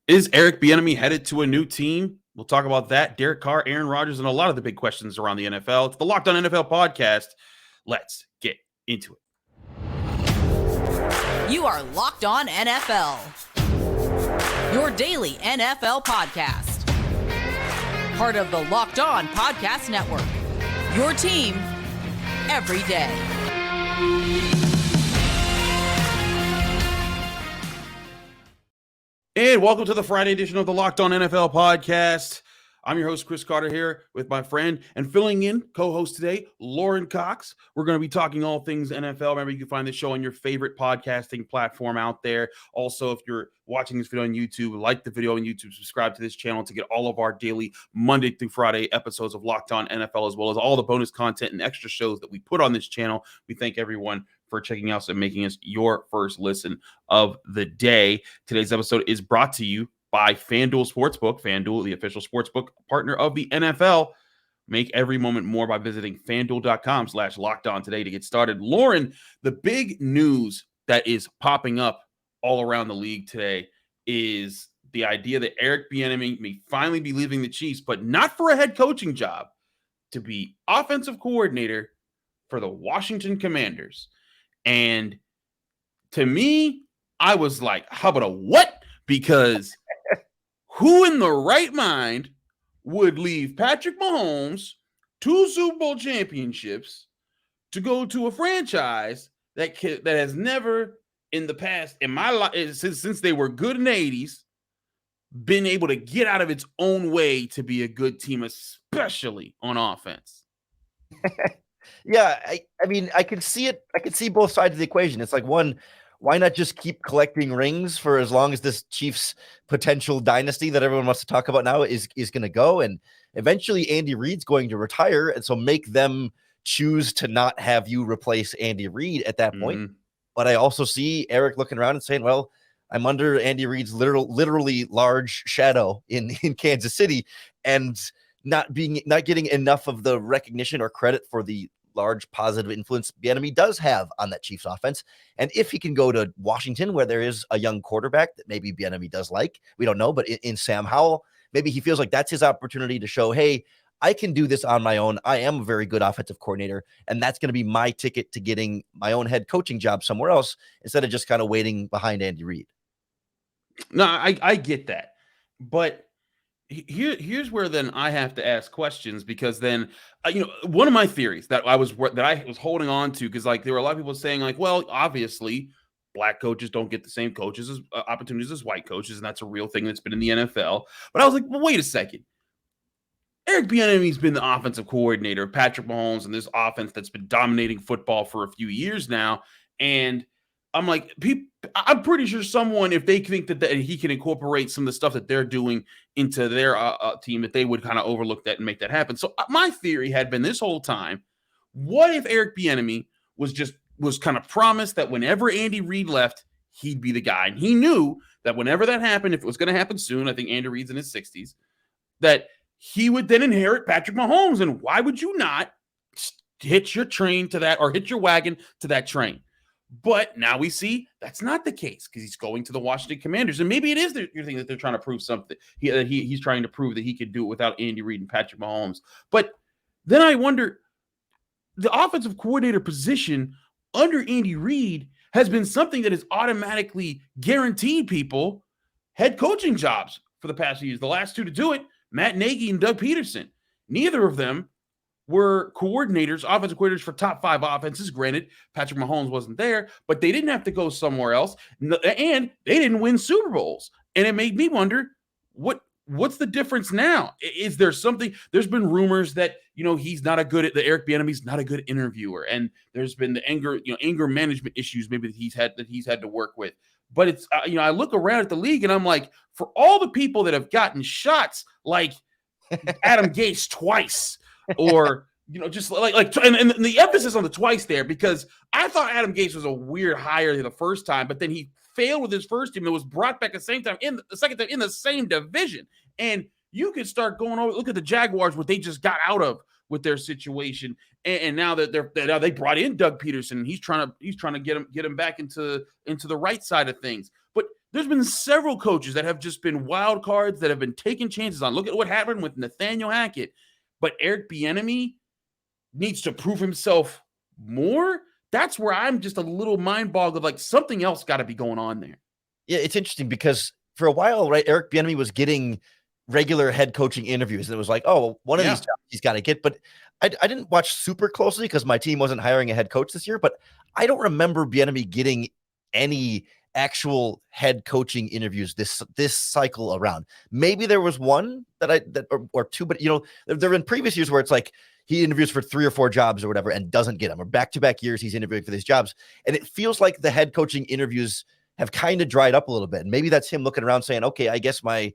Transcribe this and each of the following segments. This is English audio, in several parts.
Is Eric Bieniemy headed to a new team? We'll talk about that. Derek Carr, Aaron Rodgers, and a lot of the big questions around the NFL. It's the Locked On NFL podcast. Let's get into it. You are Locked On NFL, your daily NFL podcast. Part of the Locked On Podcast Network, your team every day. And welcome to the Friday edition of the Locked On NFL podcast. I'm your host, Chris Carter, here with my friend and filling in co-host today, Lauren Cox. We're going to be talking all things NFL. Remember, you can find the show on your favorite podcasting platform out there. Also, if you're watching this video on YouTube, like the video on YouTube, subscribe to this channel to get all of our daily Monday through Friday episodes of Locked On NFL, as well as all the bonus content and extra shows that we put on this channel. We thank everyone for checking us and making us your first listen of the day. Today's episode is brought to you by FanDuel Sportsbook. FanDuel, the official sportsbook partner of the NFL. Make every moment more by visiting FanDuel.com/lockedon today to get started. Lauren, the big news that is popping up all around the league today is the idea that Eric Bieniemy may finally be leaving the Chiefs, but not for a head coaching job, to be offensive coordinator for the Washington Commanders. And to me, I was like, how about a what? Because who in the right mind would leave Patrick Mahomes, 2 Super Bowl championships, to go to a franchise that has never in the past, in my life, since they were good in the 80s, been able to get out of its own way to be a good team, especially on offense? Yeah, I mean, I can see it. I can see both sides of the equation. It's like, one, why not just keep collecting rings for as long as this Chiefs potential dynasty that everyone wants to talk about now is going to go? And eventually Andy Reid's going to retire. And so make them choose to not have you replace Andy Reid at that point. But I also see Eric looking around and saying, well, I'm under Andy Reid's literally large shadow in Kansas City, and not getting enough of the recognition or credit for the large positive influence Bieniemy does have on that Chiefs offense. And if he can go to Washington, where there is a young quarterback that maybe Bieniemy does like, we don't know, but in Sam Howell, maybe he feels like that's his opportunity to show, hey, I can do this on my own. I am a very good offensive coordinator, and that's going to be my ticket to getting my own head coaching job somewhere else instead of just kind of waiting behind Andy Reid. No, I get that. But here's where then I have to ask questions, because then one of my theories that I was holding on to, because like there were a lot of people saying like, well, obviously black coaches don't get the same coaches as opportunities as white coaches, and that's a real thing that's been in the NFL. But I was like, well, wait a second. Eric Bieniemy's been the offensive coordinator of Patrick Mahomes and this offense that's been dominating football for a few years now, and I'm like, I'm pretty sure someone, if they think that he can incorporate some of the stuff that they're doing into their team, that they would kind of overlook that and make that happen. So my theory had been this whole time, what if Eric Bieniemy was kind of promised that whenever Andy Reid left, he'd be the guy. And he knew that whenever that happened, if it was going to happen soon, I think Andy Reid's in his 60s, that he would then inherit Patrick Mahomes. And why would you not hitch your train to that, or hitch your wagon to that train? But now we see that's not the case, because he's going to the Washington Commanders. And maybe it is your thing that they're trying to prove something. He's trying to prove that he could do it without Andy Reid and Patrick Mahomes. But then I wonder, the offensive coordinator position under Andy Reid has been something that has automatically guaranteed people head coaching jobs for the past few years. The last two to do it, Matt Nagy and Doug Peterson. Neither of them were coordinators, offensive coordinators for top 5 offenses. Granted, Patrick Mahomes wasn't there, but they didn't have to go somewhere else, and they didn't win Super Bowls. And it made me wonder, what's the difference now? Is there something? There's been rumors that he's not a good at the Eric Bieniemy's not a good interviewer, and there's been the anger management issues maybe that he's had to work with. But it's I look around at the league and I'm like, for all the people that have gotten shots like Adam Gase twice. Or, just and the emphasis on the twice there, because I thought Adam Gase was a weird hire the first time, but then he failed with his first team and was brought back the same time in the second time in the same division. And you could start going over, look at the Jaguars, what they just got out of with their situation. And now that they brought in Doug Peterson, and he's trying to get him back into the right side of things. But There's been several coaches that have just been wild cards that have been taking chances on. Look at what happened with Nathaniel Hackett. But Eric Bieniemy needs to prove himself more. That's where I'm just a little mind boggled. Like something else got to be going on there. Yeah, it's interesting because for a while, right, Eric Bieniemy was getting regular head coaching interviews, and it was like, oh, one of these jobs he's got to get. But I didn't watch super closely because my team wasn't hiring a head coach this year. But I don't remember Bieniemy getting any actual head coaching interviews this cycle around. Maybe there was one or two, but there have been previous years where it's like he interviews for 3 or 4 jobs or whatever and doesn't get them, or back-to-back years he's interviewing for these jobs. And it feels like the head coaching interviews have kind of dried up a little bit. And maybe that's him looking around saying, okay, I guess my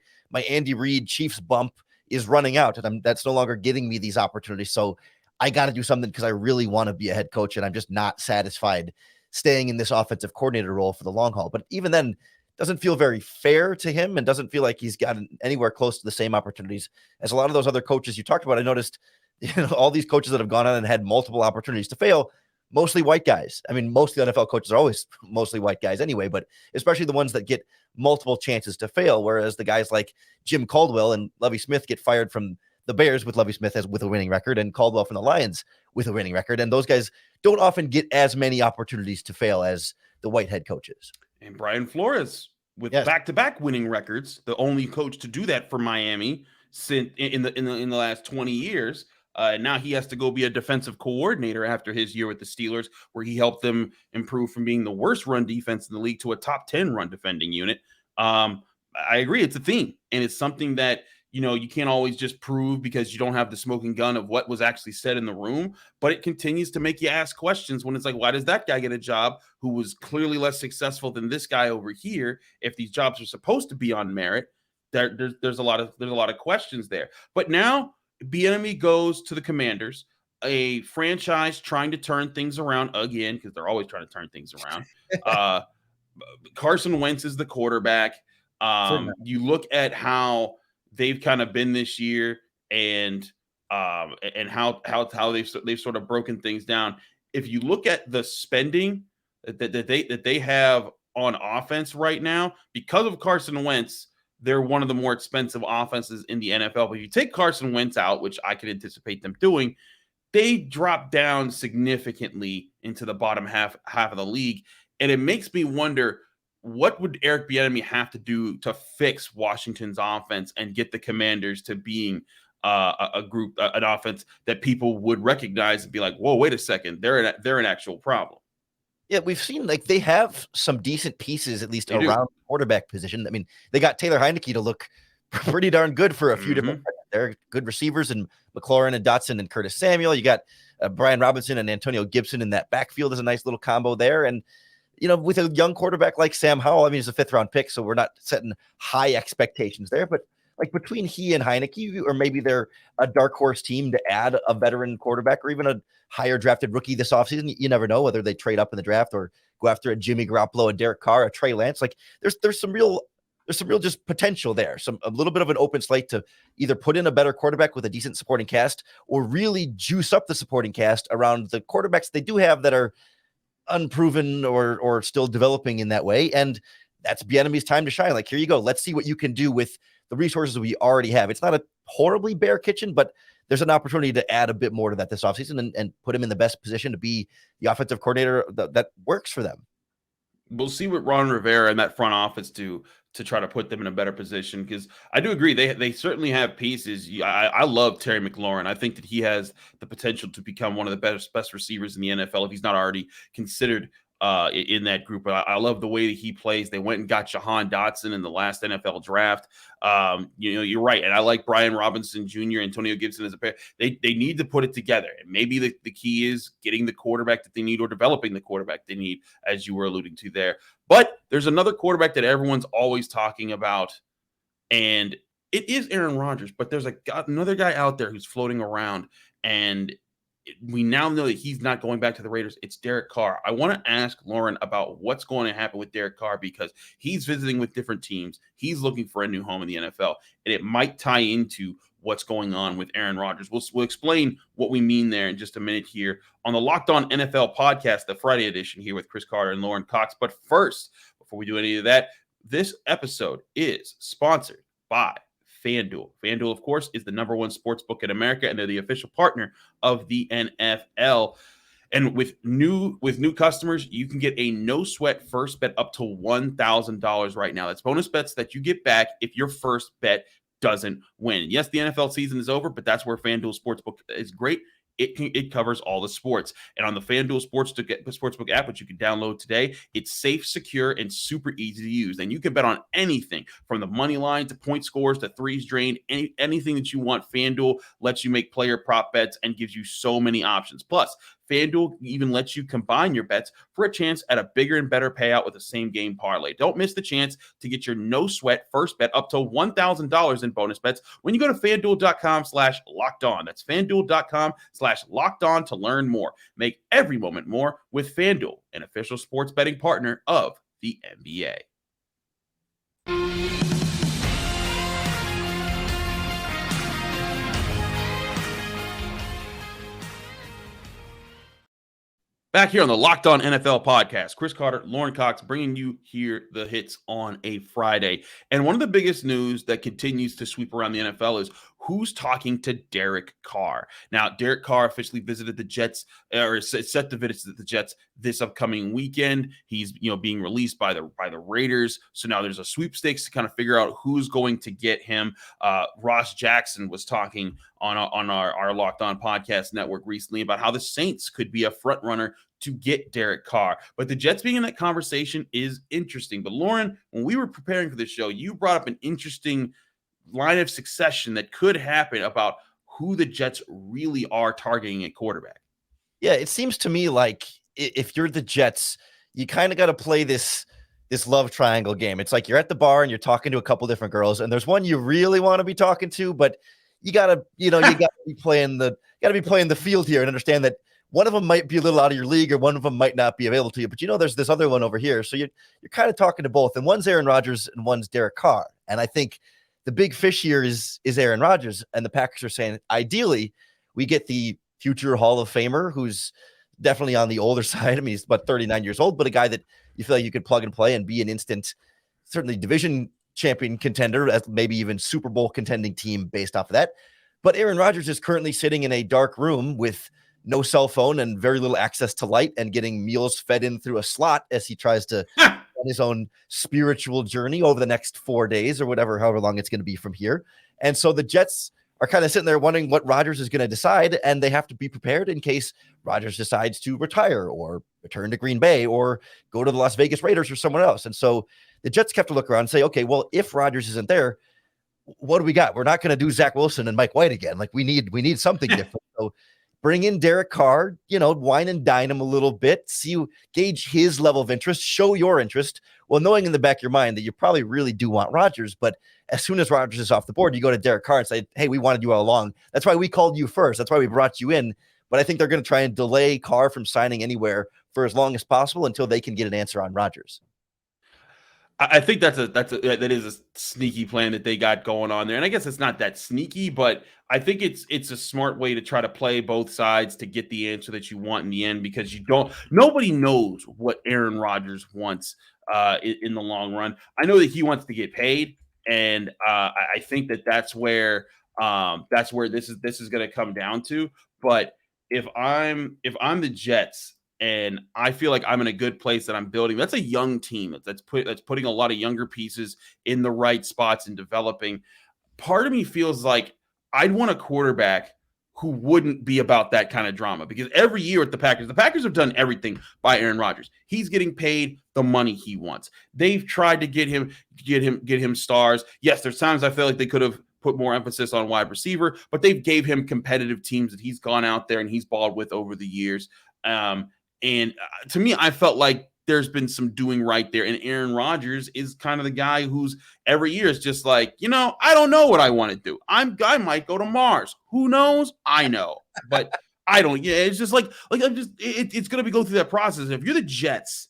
Andy Reid Chiefs bump is running out and that's no longer getting me these opportunities. So I got to do something because I really want to be a head coach and I'm just not satisfied staying in this offensive coordinator role for the long haul. But even then, doesn't feel very fair to him and doesn't feel like he's gotten anywhere close to the same opportunities as a lot of those other coaches you talked about. I noticed all these coaches that have gone on and had multiple opportunities to fail, mostly white guys. I mean, most of the NFL coaches are always mostly white guys anyway, but especially the ones that get multiple chances to fail, whereas the guys like Jim Caldwell and Lovie Smith get fired from the Bears with Lovie Smith with a winning record and Caldwell from the Lions with a winning record. And those guys don't often get as many opportunities to fail as the white head coaches. And Brian Flores with back-to-back winning records, the only coach to do that for Miami since in the last 20 years. Now he has to go be a defensive coordinator after his year with the Steelers, where he helped them improve from being the worst run defense in the league to a top 10 run defending unit. I agree. It's a theme, and it's something that, you can't always just prove because you don't have the smoking gun of what was actually said in the room, but it continues to make you ask questions when it's like, why does that guy get a job who was clearly less successful than this guy over here? If these jobs are supposed to be on merit, there's a lot of questions there. But now Bieniemy goes to the Commanders, a franchise trying to turn things around again, because they're always trying to turn things around. Carson Wentz is the quarterback. You look at how they've kind of been this year, and how they've sort of broken things down. If you look at the spending that they have on offense right now, because of Carson Wentz, they're one of the more expensive offenses in the NFL. But if you take Carson Wentz out, which I could anticipate them doing, they drop down significantly into the bottom half of the league. And it makes me wonder, what would Eric Bieniemy have to do to fix Washington's offense and get the Commanders to being an offense that people would recognize and be like, whoa, wait a second, they're an actual problem? Yeah, we've seen they have some decent pieces, at least around the quarterback position. I mean, they got Taylor Heineke to look pretty darn good for a few different. They're good receivers, and McLaurin and Dotson and Curtis Samuel. You got Brian Robinson and Antonio Gibson in that backfield is a nice little combo there. And with a young quarterback like Sam Howell, I mean, he's a 5th round pick, so we're not setting high expectations there. But between he and Heineke, or maybe they're a dark horse team to add a veteran quarterback or even a higher drafted rookie this offseason. You never know whether they trade up in the draft or go after a Jimmy Garoppolo, a Derek Carr, a Trey Lance. There's some real just potential there. A little bit of an open slate to either put in a better quarterback with a decent supporting cast or really juice up the supporting cast around the quarterbacks they do have that are unproven or still developing in that way. And that's Bieniemy's time to shine. Here you go. Let's see what you can do with the resources we already have. It's not a horribly bare kitchen, but there's an opportunity to add a bit more to that this offseason and put him in the best position to be the offensive coordinator that works for them. We'll see what Ron Rivera and that front office do to try to put them in a better position, because I do agree they certainly have pieces. I love Terry McLaurin. I think that he has the potential to become one of the best receivers in the NFL if he's not already considered in that group. I love the way that he plays. They went and got Jahan Dotson in the last NFL draft. You're right. And I like Brian Robinson Jr., Antonio Gibson as a pair. They need to put it together. And maybe the key is getting the quarterback that they need or developing the quarterback they need, as you were alluding to there. But there's another quarterback that everyone's always talking about, and it is Aaron Rodgers. But there's another guy out there who's floating around, and we now know that he's not going back to the Raiders. It's Derek Carr. I want to ask Lauren about what's going to happen with Derek Carr, because he's visiting with different teams. He's looking for a new home in the NFL, and it might tie into what's going on with Aaron Rodgers. We'll explain what we mean there in just a minute here on the Locked On NFL podcast, the Friday edition, here with Chris Carter and Lauren Cox. But first, before we do any of that, this episode is sponsored by FanDuel. FanDuel, of course, is the number one sports book in America, and they're the official partner of the NFL. And with new customers, you can get a no sweat first bet up to $1,000 right now. That's bonus bets that you get back if your first bet doesn't win. Yes, the NFL season is over, but that's where FanDuel Sportsbook is great. It covers all the sports. And on the FanDuel Sportsbook app, which you can download today, it's safe, secure, and super easy to use. And you can bet on anything from the money line to point scores to threes drained, anything that you want. FanDuel lets you make player prop bets and gives you so many options. Plus, FanDuel even lets you combine your bets for a chance at a bigger and better payout with a same game parlay. Don't miss the chance to get your no sweat first bet up to $1,000 in bonus bets when you go to FanDuel.com/lockedon. That's FanDuel.com/lockedon to learn more. Make every moment more with FanDuel, an official sports betting partner of the NBA. Back here on the Locked On NFL podcast, Chris Carter, Lauren Cox, bringing you here the hits on a Friday. And one of the biggest news that continues to sweep around the NFL is who's talking to Derek Carr. Now, Derek Carr officially visited the Jets, or is set to visit the Jets this upcoming weekend. He's being released by the Raiders. So now there's a sweepstakes to kind of figure out who's going to get him. Ross Jackson was talking on our Locked On podcast network recently about how the Saints could be a front runner to get Derek Carr. But the Jets being in that conversation is interesting. But Lauren, when we were preparing for this show, you brought up an interesting line of succession that could happen about who the Jets really are targeting at quarterback. Yeah, it seems to me like if you're the Jets, you kind of got to play this love triangle game. It's like you're at the bar and you're talking to a couple different girls, and there's one you really want to be talking to, but you gotta be playing the field here and understand that one of them might be a little out of your league or one of them might not be available to you, but there's this other one over here. So you're kind of talking to both, and one's Aaron Rodgers and one's Derek Carr. And I think the big fish here is Aaron Rodgers, and the Packers are saying ideally we get the future Hall of Famer who's definitely on the older side. I mean, he's about 39 years old, but a guy that you feel like you could plug and play and be an instant, certainly division champion contender, maybe even Super Bowl contending team based off of that. But Aaron Rodgers is currently sitting in a dark room with no cell phone and very little access to light and getting meals fed in through a slot as he tries to on his own spiritual journey over the next 4 days or however long it's going to be from here. And so the Jets are kind of sitting there wondering what Rodgers is going to decide, and they have to be prepared in case Rodgers decides to retire or return to Green Bay or go to the Las Vegas Raiders or someone else. And so the Jets have to look around and say, okay, well, if Rodgers isn't there, what do we got? We're not going to do Zach Wilson and Mike White again. Like we need something different. So bring in Derek Carr, wine and dine him a little bit, gauge his level of interest, show your interest. Well, knowing in the back of your mind that you probably really do want Rodgers, but as soon as Rodgers is off the board, you go to Derek Carr and say, hey, we wanted you all along. That's why we called you first. That's why we brought you in. But I think they're going to try and delay Carr from signing anywhere for as long as possible until they can get an answer on Rodgers. I think that is a sneaky plan that they got going on there. And I guess it's not that sneaky, but I think it's a smart way to try to play both sides to get the answer that you want in the end, because nobody knows what Aaron Rodgers wants in the long run. I know that he wants to get paid, and I think that's where this is going to come down to. But if I'm the Jets, and I feel like I'm in a good place that I'm building, that's a young team that's putting a lot of younger pieces in the right spots and developing. Part of me feels like I'd want a quarterback who wouldn't be about that kind of drama, because every year at the Packers have done everything by Aaron Rodgers. He's getting paid the money he wants. They've tried to get him stars. Yes, there's times I feel like they could have put more emphasis on wide receiver, but they've gave him competitive teams that he's gone out there and he's balled with over the years. And to me, I felt like there's been some doing right there. And Aaron Rodgers is kind of the guy who's every year is just like, I don't know what I want to do. I might go to Mars. Who knows? I know, but I don't. Yeah, it's just like it's going to go through that process. If you're the Jets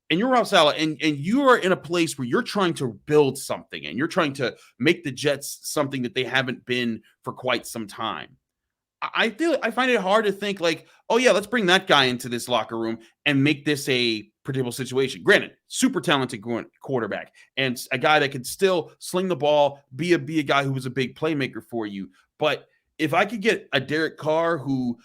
and you're Rob Saleh and you are in a place where you're trying to build something and you're trying to make the Jets something that they haven't been for quite some time, I find it hard to think like, oh yeah, let's bring that guy into this locker room and make this a predictable situation. Granted, super talented quarterback and a guy that could still sling the ball, be a guy who was a big playmaker for you. But if I could get a Derek Carr who,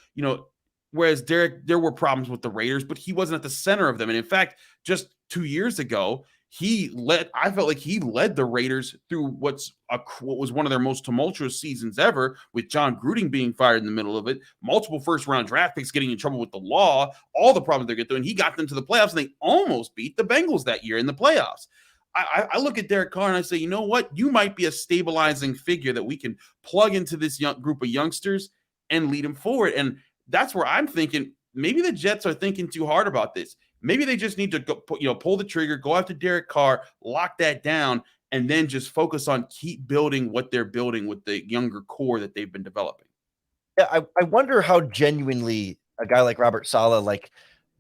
whereas there were problems with the Raiders, but he wasn't at the center of them. And in fact, just 2 years ago, I felt like he led the Raiders through what was one of their most tumultuous seasons ever, with John Gruden being fired in the middle of it, multiple first-round draft picks getting in trouble with the law, all the problems they're getting through, and he got them to the playoffs, and they almost beat the Bengals that year in the playoffs. I look at Derek Carr and I say, you know what? You might be a stabilizing figure that we can plug into this group of youngsters and lead them forward. And that's where I'm thinking maybe the Jets are thinking too hard about this. Maybe they just need to pull the trigger, go after Derek Carr, lock that down, and then just focus on keep building what they're building with the younger core that they've been developing. Yeah, I wonder how genuinely a guy like Robert Saleh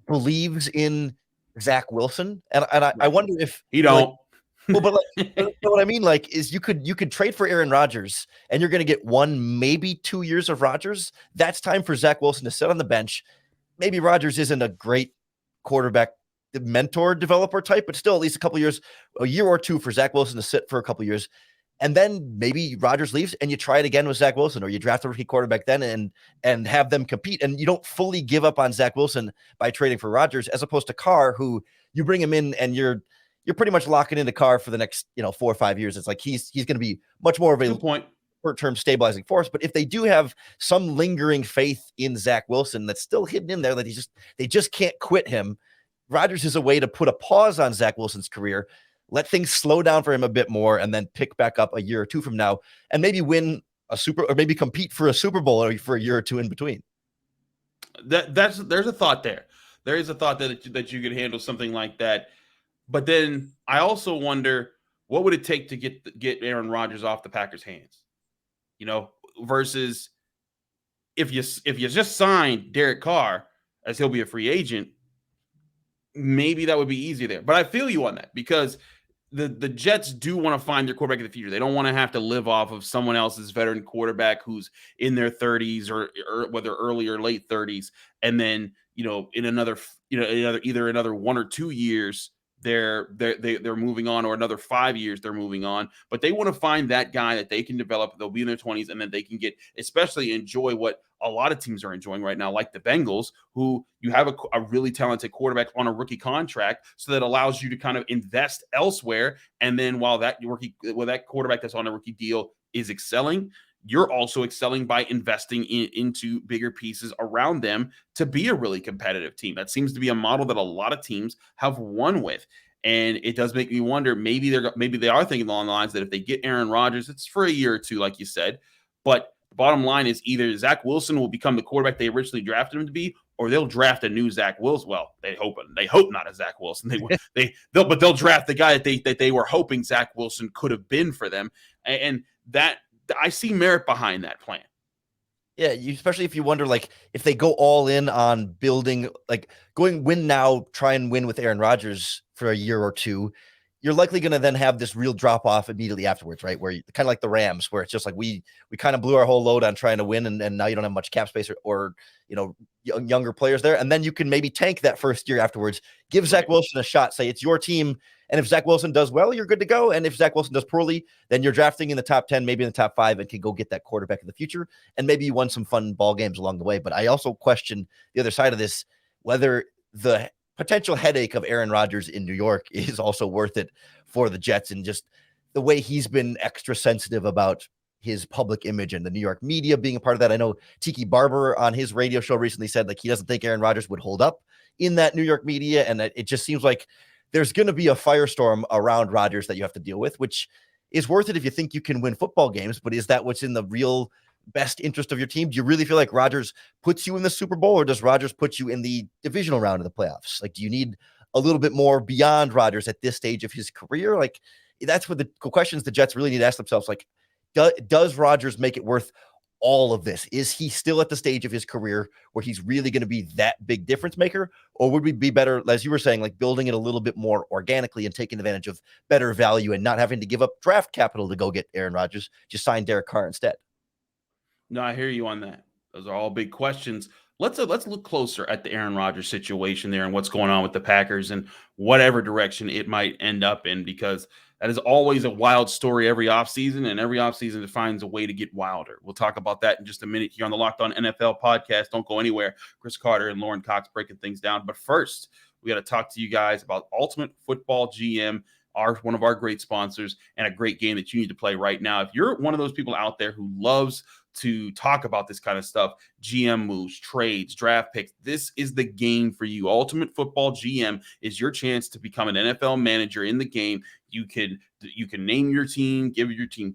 believes in Zach Wilson, and I wonder if he don't. Well, but what I mean, is you could trade for Aaron Rodgers, and you're going to get 1, maybe 2 years of Rodgers. That's time for Zach Wilson to sit on the bench. Maybe Rodgers isn't a great quarterback mentor developer type, but still at least a year or two for Zach Wilson to sit for a couple years. And then maybe Rodgers leaves and you try it again with Zach Wilson, or you draft a rookie quarterback then and have them compete. And you don't fully give up on Zach Wilson by trading for Rodgers, as opposed to Carr, who you bring him in and you're pretty much locking into Carr for the next 4 or 5 years. It's like he's going to be much more of a short-term stabilizing force. But if they do have some lingering faith in Zach Wilson that's still hidden in there, that they just can't quit him, Rodgers is a way to put a pause on Zach Wilson's career, let things slow down for him a bit more, and then pick back up a year or two from now and maybe win or maybe compete for a Super Bowl for a year or two in between. There's a thought there. There is a thought that you could handle something like that. But then I also wonder, what would it take to get Aaron Rodgers off the Packers' hands? Versus if you just signed Derek Carr, as he'll be a free agent, maybe that would be easier there. But I feel you on that, because the Jets do want to find their quarterback in the future. They don't want to have to live off of someone else's veteran quarterback who's in their 30s or whether early or late 30s, and then in another either another 1 or 2 years they're moving on, or another 5 years they're moving on. But they want to find that guy that they can develop. They'll be in their 20s, and then they can especially enjoy what a lot of teams are enjoying right now, like the Bengals, who you have a really talented quarterback on a rookie contract, so that allows you to kind of invest elsewhere. And then while that quarterback that's on a rookie deal is excelling, you're also excelling by investing into bigger pieces around them to be a really competitive team. That seems to be a model that a lot of teams have won with. And it does make me wonder, maybe they are thinking along the lines that if they get Aaron Rodgers, it's for a year or two, like you said. But the bottom line is either Zach Wilson will become the quarterback they originally drafted him to be, or they'll draft a new Zach Wilson. Well, they hope not a Zach Wilson. They'll draft the guy that they were hoping Zach Wilson could have been for them. And that, I see merit behind that plan. Yeah, especially if you wonder, if they go all in on building, going win now, try and win with Aaron Rodgers for a year or two, you're likely going to then have this real drop off immediately afterwards, right? Where kind of like the Rams, where it's just like we kind of blew our whole load on trying to win, and now you don't have much cap space or younger players there, and then you can maybe tank that first year afterwards, give Zach Wilson a shot, say it's your team. And if Zach Wilson does well, you're good to go. And if Zach Wilson does poorly, then you're drafting in the top 10, maybe in the top 5, and can go get that quarterback in the future. And maybe you won some fun ball games along the way. But I also question the other side of this, whether the potential headache of Aaron Rodgers in New York is also worth it for the Jets, and just the way he's been extra sensitive about his public image and the New York media being a part of that. I know Tiki Barber on his radio show recently said he doesn't think Aaron Rodgers would hold up in that New York media. And that it just seems like there's going to be a firestorm around Rodgers that you have to deal with, which is worth it if you think you can win football games. But is that what's in the real best interest of your team? Do you really feel like Rodgers puts you in the Super Bowl, or does Rodgers put you in the divisional round of the playoffs? Do you need a little bit more beyond Rodgers at this stage of his career? That's what the questions the Jets really need to ask themselves. Does Rodgers make it worth all of this? Is he still at the stage of his career where he's really going to be that big difference maker? Or would we be better, as you were saying, building it a little bit more organically and taking advantage of better value and not having to give up draft capital to go get Aaron Rodgers, just sign Derek Carr instead? No, I hear you on that. Those are all big questions. Let's look closer at the Aaron Rodgers situation there and what's going on with the Packers and whatever direction it might end up in, because that is always a wild story every offseason, and every offseason it finds a way to get wilder. We'll talk about that in just a minute here on the Locked On NFL podcast. Don't go anywhere. Chris Carter and Lauren Cox breaking things down. But first, we got to talk to you guys about Ultimate Football GM, one of our great sponsors, and a great game that you need to play right now. If you're one of those people out there who loves to talk about this kind of stuff, GM moves, trades, draft picks, this is the game for you. Ultimate Football GM is your chance to become an NFL manager in the game. You can name your team, give your team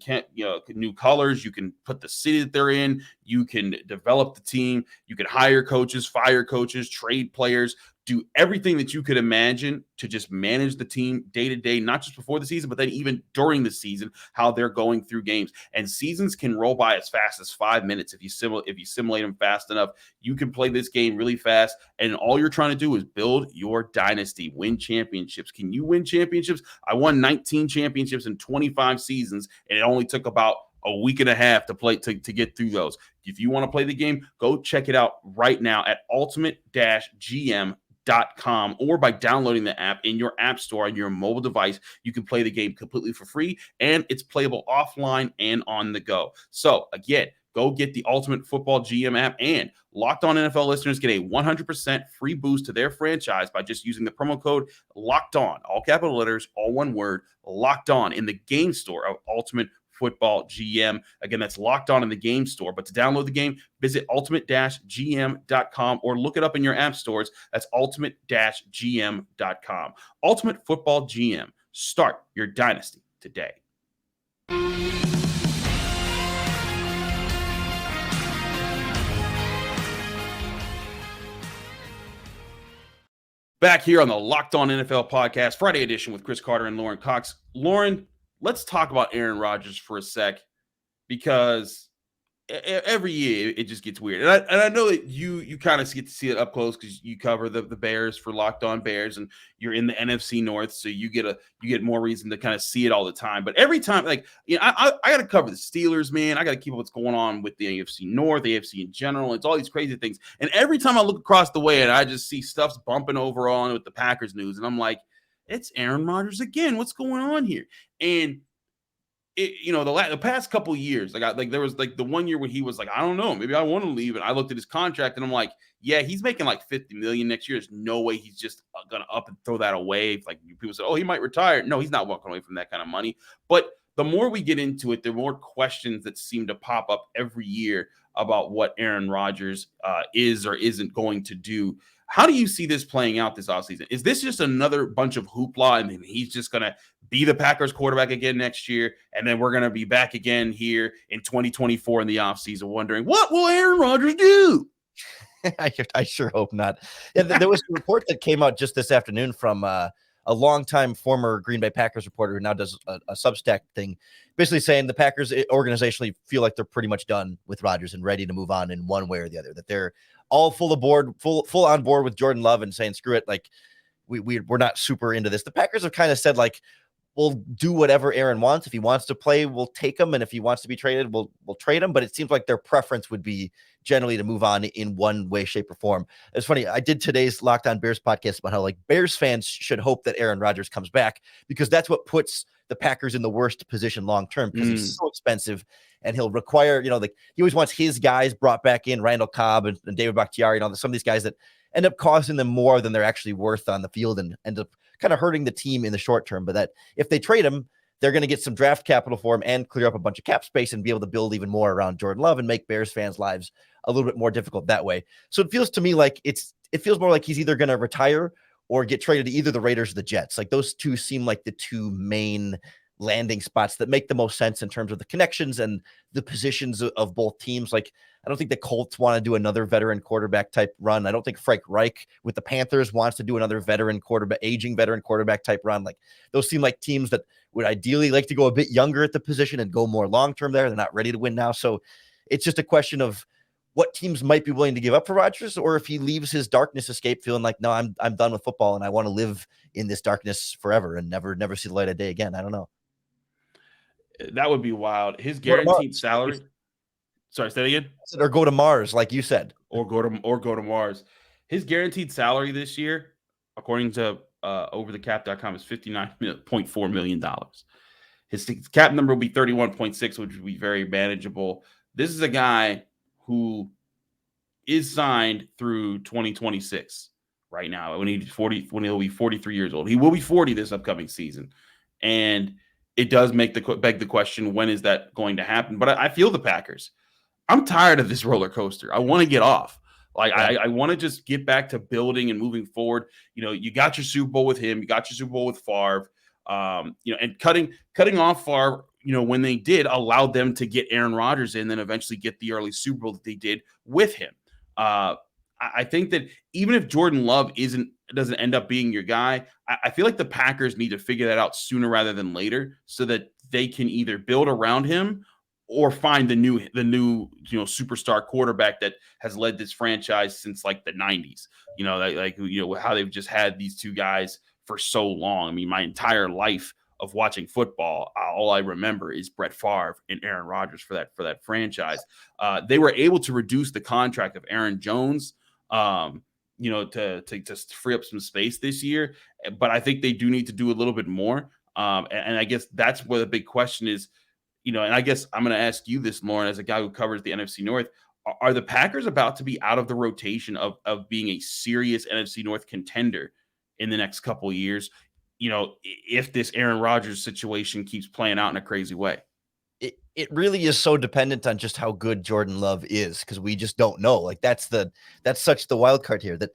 new colors. You can put the city that they're in. You can develop the team. You can hire coaches, fire coaches, trade players, do everything that you could imagine to just manage the team day to day, not just before the season, but then even during the season, how they're going through games. And seasons can roll by as fast as 5 minutes if you simulate them fast enough. You can play this game really fast, and all you're trying to do is build your dynasty, win championships. Can you win championships? I won 19 championships in 25 seasons, and it only took about a week and a half to play to get through those. If you want to play the game, go check it out right now at ultimate-gm.com, or by downloading the app in your app store on your mobile device. You can play the game completely for free, and it's playable offline and on the go. So again, go get the Ultimate Football GM app, and Locked On NFL listeners get a 100% free boost to their franchise by just using the promo code Locked On, all capital letters, all one word, Locked On, in the game store of Ultimate Football GM. Again, that's Locked On in the game store. But to download the game, visit ultimate-gm.com or look it up in your app stores. That's ultimate-gm.com. Ultimate Football GM. Start your dynasty today. Back here on the Locked On NFL podcast, Friday edition with Chris Carter and Lauren Cox. Lauren, let's talk about Aaron Rodgers for a sec, because every year it just gets weird. And I know that you kind of get to see it up close because you cover the Bears for Locked On Bears, and you're in the NFC North, so you get more reason to kind of see it all the time. But every time, I got to cover the Steelers, man. I got to keep what's going on with the AFC North, AFC in general. It's all these crazy things. And every time I look across the way and I just see stuff's bumping over on with the Packers news, and I'm like, it's Aaron Rodgers again. What's going on here? And the past couple of years, there was the 1 year where he was like, I don't know, maybe I want to leave. And I looked at his contract and I'm like, yeah, he's making like $50 million next year. There's no way he's just gonna up and throw that away. Like people say, oh, he might retire. No, he's not walking away from that kind of money. But the more we get into it, the more questions that seem to pop up every year about what Aaron Rodgers is or isn't going to do. How do you see this playing out this offseason? Is this just another bunch of hoopla, and then he's just going to be the Packers quarterback again next year, and then we're going to be back again here in 2024 in the offseason wondering, what will Aaron Rodgers do? I sure hope not. Yeah, there was a report that came out just this afternoon from a longtime former Green Bay Packers reporter who now does a Substack thing, basically saying the Packers organizationally feel like they're pretty much done with Rodgers and ready to move on in one way or the other, that they're all full on board with Jordan Love and saying, screw it. Like we're not super into this. The Packers have kind of said, like, we'll do whatever Aaron wants. If he wants to play, we'll take him. And if he wants to be traded, we'll trade him. But it seems like their preference would be generally to move on in one way, shape, or form. It's funny. I did today's Locked On Bears podcast about how, like, Bears fans should hope that Aaron Rodgers comes back, because that's what puts the Packers in the worst position long-term, because he's so expensive and he'll require, he always wants his guys brought back in, Randall Cobb and David Bakhtiari and some of these guys that end up costing them more than they're actually worth on the field and end up kind of hurting the team in the short term. But that if they trade him, they're going to get some draft capital for him and clear up a bunch of cap space and be able to build even more around Jordan Love and make Bears fans' lives a little bit more difficult that way. So it feels to me like it feels more like he's either going to retire or get traded to either the Raiders or the Jets. Like those two seem like the two main landing spots that make the most sense in terms of the connections and the positions of both teams. Like, I don't think the Colts want to do another veteran quarterback type run. I don't think Frank Reich with the Panthers wants to do another aging veteran quarterback type run. Like, those seem like teams that would ideally like to go a bit younger at the position and go more long-term there. They're not ready to win now. So it's just a question of what teams might be willing to give up for Rodgers, or if he leaves his darkness escape feeling like, no, I'm done with football and I want to live in this darkness forever and never see the light of day again. I don't know. That would be wild. His guaranteed salary. Sorry, say that again. Or go to Mars, like you said. Or go to Mars. His guaranteed salary this year, according to overthecap.com, is $59.4 million. His cap number will be 31.6, which would be very manageable. This is a guy who is signed through 2026 right now. When he'll be 43 years old. He will be 40 this upcoming season. And it does beg the question, when is that going to happen? But I feel the Packers. I'm tired of this roller coaster. I want to get off. Like, I want to just get back to building and moving forward. You got your Super Bowl with him. You got your Super Bowl with Favre. And cutting off Favre, when they did, allowed them to get Aaron Rodgers in, then eventually get the early Super Bowl that they did with him. I think that even if Jordan Love doesn't end up being your guy, I feel like the Packers need to figure that out sooner rather than later, so that they can either build around him or find the new superstar quarterback that has led this franchise since like the 90s. How they've just had these two guys for so long. I mean, my entire life of watching football, all I remember is Brett Favre and Aaron Rodgers for that franchise. They were able to reduce the contract of Aaron Jones, to free up some space this year. But I think they do need to do a little bit more. And I guess that's where the big question is, and I guess I'm going to ask you this, Lauren, as a guy who covers the NFC North. Are the Packers about to be out of the rotation of being a serious NFC North contender in the next couple of years, if this Aaron Rodgers situation keeps playing out in a crazy way? It really is so dependent on just how good Jordan Love is, because we just don't know. Like, that's such the wild card here. That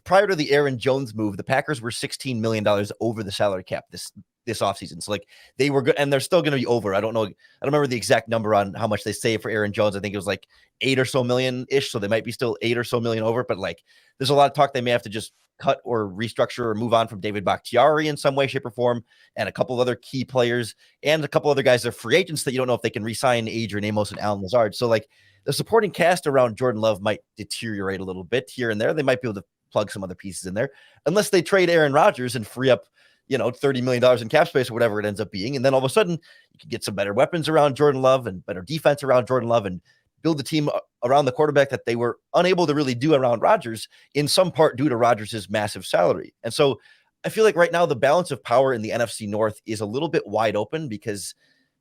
prior to the Aaron Jones move, the Packers were $16 million over the salary cap this offseason. So, like, they were good, and they're still going to be over. I don't remember the exact number on how much they saved for Aaron Jones. I think it was like $8 or so million-ish. So they might be still $8 or so million over, but like, there's a lot of talk they may have to just cut or restructure or move on from David Bakhtiari in some way, shape, or form, and a couple of other key players and a couple other guys that are free agents that you don't know if they can re-sign, Adrian Amos and Alan Lazard. So, like, the supporting cast around Jordan Love might deteriorate a little bit here and there. They might be able to plug some other pieces in there, unless they trade Aaron Rodgers and free up, $30 million in cap space or whatever it ends up being. And then all of a sudden you can get some better weapons around Jordan Love and better defense around Jordan Love and build the team around the quarterback that they were unable to really do around Rodgers, in some part due to Rodgers' massive salary. And so I feel like right now the balance of power in the NFC North is a little bit wide open, because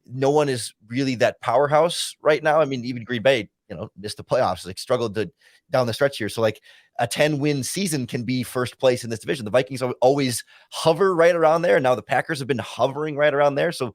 no one is really that powerhouse right now. I mean, even Green Bay, missed the playoffs, like struggled to down the stretch here. So, like, a 10-win season can be first place in this division. The Vikings always hover right around there. And now the Packers have been hovering right around there. So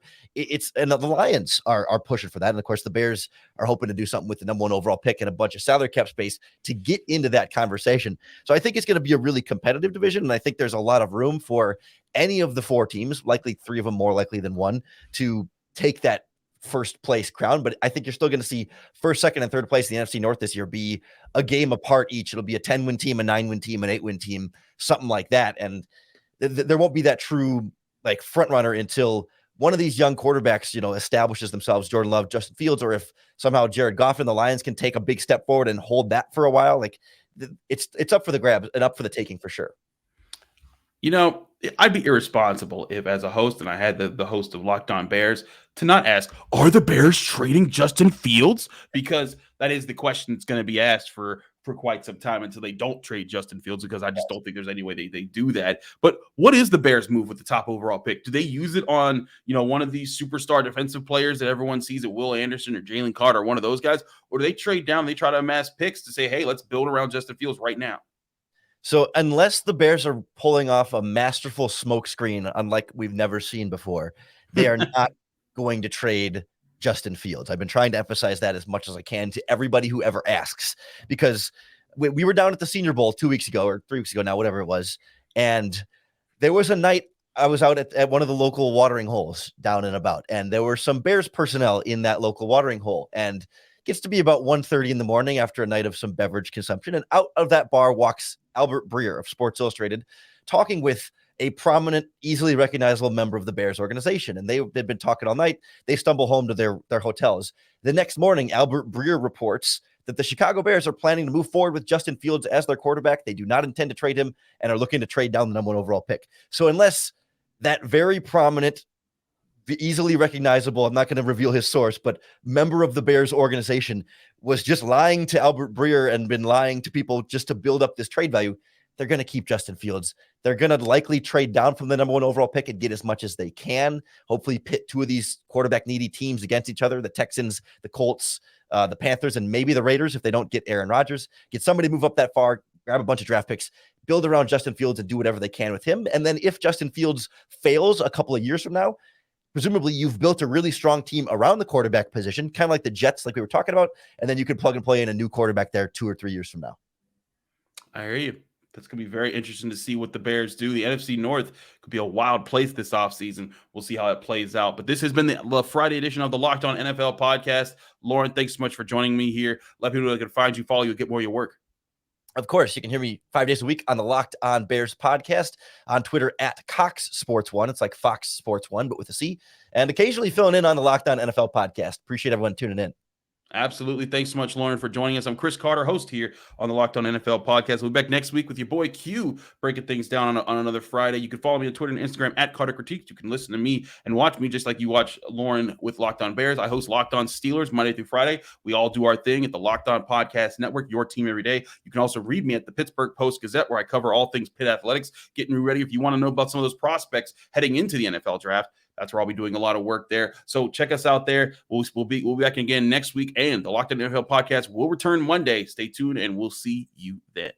and the Lions are pushing for that. And of course, the Bears are hoping to do something with the number 1 overall pick and a bunch of salary cap space to get into that conversation. So I think it's going to be a really competitive division. And I think there's a lot of room for any of the 4 teams, likely 3 of them more likely than 1, to take that first place crown. But I think you're still going to see first, second, and third place in the NFC North this year be a game apart each. It'll be a 10-win team, a 9-win team, an 8-win team, something like that. And there won't be that true like front runner until one of these young quarterbacks, establishes themselves, Jordan Love, Justin Fields, or if somehow Jared Goff and the Lions can take a big step forward and hold that for a while. Like, it's up for the grabs and up for the taking for sure. I'd be irresponsible if, as a host, and I had the host of Locked On Bears, to not ask, are the Bears trading Justin Fields? Because that is the question that's going to be asked for quite some time until they don't trade Justin Fields, because I just don't think there's any way they do that. But what is the Bears' move with the top overall pick? Do they use it on, one of these superstar defensive players that everyone sees at Will Anderson or Jalen Carter, one of those guys? Or do they trade down, they try to amass picks to say, hey, let's build around Justin Fields right now? So unless the Bears are pulling off a masterful smokescreen, unlike we've never seen before, they are not going to trade Justin Fields. I've been trying to emphasize that as much as I can to everybody who ever asks, because we were down at the Senior Bowl 2 weeks ago or 3 weeks ago now, whatever it was. And there was a night I was out at one of the local watering holes down and about, and there were some Bears personnel in that local watering hole. And it gets to be about 1:30 in the morning after a night of some beverage consumption. And out of that bar walks Albert Breer of Sports Illustrated, talking with a prominent, easily recognizable member of the Bears organization. And they've been talking all night. They stumble home to their hotels. The next morning, Albert Breer reports that the Chicago Bears are planning to move forward with Justin Fields as their quarterback. They do not intend to trade him and are looking to trade down the number 1 overall pick. So unless that very prominent easily recognizable, I'm not going to reveal his source, but member of the Bears organization was just lying to Albert Breer and been lying to people just to build up this trade value, they're going to keep Justin Fields. They're going to likely trade down from the number 1 overall pick and get as much as they can. Hopefully pit 2 of these quarterback needy teams against each other, the Texans, the Colts, the Panthers, and maybe the Raiders if they don't get Aaron Rodgers. Get somebody to move up that far, grab a bunch of draft picks, build around Justin Fields and do whatever they can with him. And then if Justin Fields fails a couple of years from now, presumably you've built a really strong team around the quarterback position, kind of like the Jets, like we were talking about, and then you could plug and play in a new quarterback there 2 or 3 years from now. I hear you. That's going to be very interesting to see what the Bears do. The NFC North could be a wild place this offseason. We'll see how it plays out. But this has been the Friday edition of the Locked On NFL podcast. Lauren, thanks so much for joining me here. Let people know they can find you, follow you, get more of your work. Of course, you can hear me 5 days a week on the Locked On Bears podcast, on Twitter at Cox Sports One. It's like Fox Sports One, but with a C. And occasionally filling in on the Locked On NFL podcast. Appreciate everyone tuning in. Absolutely. Thanks so much, Lauren, for joining us. I'm Chris Carter, host here on the Locked On NFL podcast. We'll be back next week with your boy Q, breaking things down on another Friday. You can follow me on Twitter and Instagram at Carter Critiques. You can listen to me and watch me just like you watch Lauren with Locked On Bears. I host Locked On Steelers Monday through Friday. We all do our thing at the Locked On Podcast Network, your team every day. You can also read me at the Pittsburgh Post-Gazette, where I cover all things Pitt athletics, getting you ready if you want to know about some of those prospects heading into the NFL draft. That's where I'll be doing a lot of work there. So check us out there. We'll be back again next week, and the Locked On NFL podcast will return Monday. Stay tuned, and we'll see you then.